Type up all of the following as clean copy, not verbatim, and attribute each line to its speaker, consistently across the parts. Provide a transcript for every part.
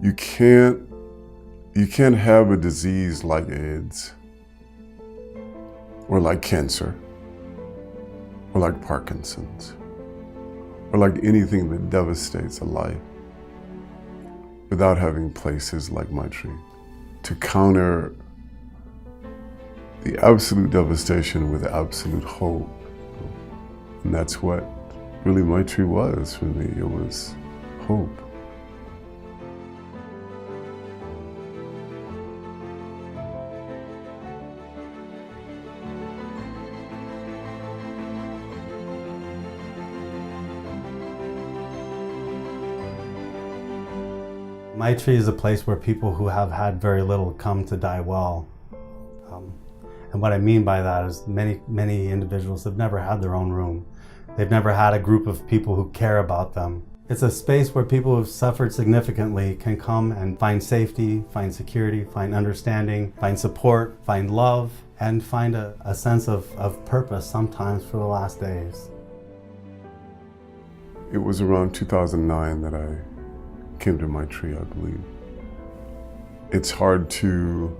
Speaker 1: You can't have a disease like AIDS, or like cancer, or like Parkinson's, or like anything that devastates a life without having places like Maitri to counter the absolute devastation with absolute hope. And that's what really Maitri was for me. It was hope.
Speaker 2: Maitri is a place where people who have had very little come to die well. And what I mean by that is many individuals have never had their own room. They've never had a group of people who care about them. It's a space where people who've suffered significantly can come and find safety, find security, find understanding, find support, find love, and find a sense of purpose sometimes for the last days.
Speaker 1: It was around 2009 that I came to Maitri, I believe. It's hard to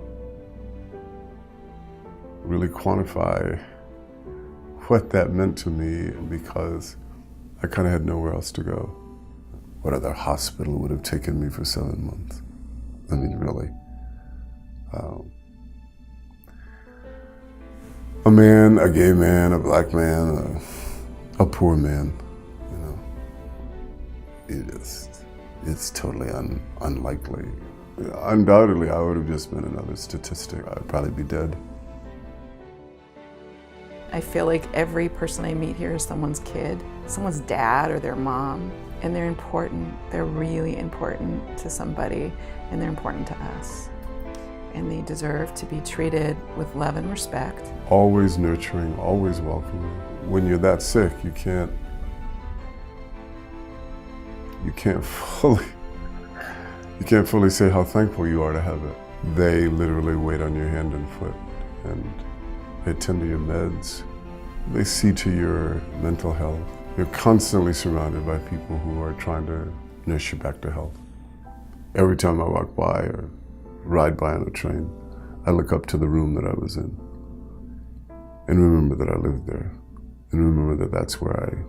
Speaker 1: really quantify what that meant to me because I kind of had nowhere else to go. What other hospital would have taken me for 7 months? I mean, really. A man, a gay man, a black man, a poor man, you know. It's totally unlikely. Undoubtedly, I would have just been another statistic. I'd probably be dead.
Speaker 3: I feel like every person I meet here is someone's kid, someone's dad or their mom, and they're important. They're really important to somebody, and they're important to us. And they deserve to be treated with love and respect.
Speaker 1: Always nurturing, always welcoming. When you're that sick, you can't fully say how thankful you are to have it. They literally wait on your hand and foot, and they tend to your meds. They see to your mental health. You're constantly surrounded by people who are trying to nurse you back to health. Every time I walk by or ride by on a train, I look up to the room that I was in and remember that I lived there, and remember that that's where I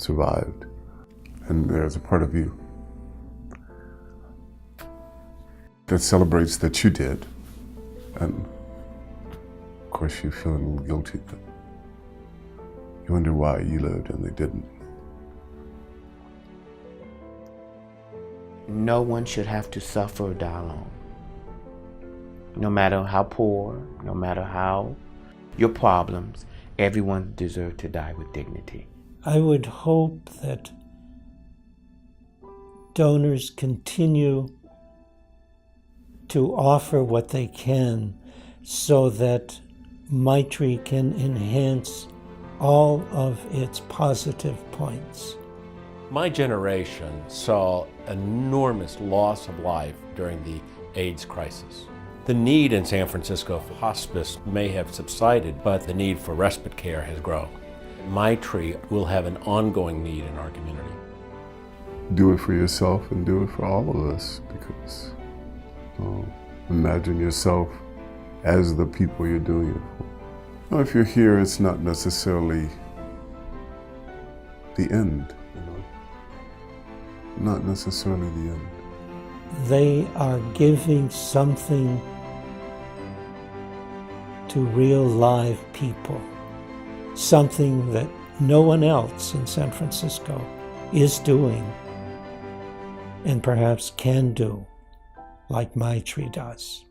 Speaker 1: survived. And there's a part of you that celebrates that you did. And of course you feel a little guilty, but you wonder why you lived and they didn't.
Speaker 4: No one should have to suffer or die alone. No matter how poor, no matter how your problems, everyone deserves to die with dignity.
Speaker 5: I would hope that donors continue to offer what they can so that Maitri can enhance all of its positive points.
Speaker 6: My generation saw enormous loss of life during the AIDS crisis. The need in San Francisco for hospice may have subsided, but the need for respite care has grown. Maitri will have an ongoing need in our community.
Speaker 1: Do it for yourself and do it for all of us, because imagine yourself as the people you're doing it for. Now, if you're here, it's not necessarily the end, not necessarily the end.
Speaker 5: They are giving something to real live people, something that no one else in San Francisco is doing and perhaps can do like Maitri does.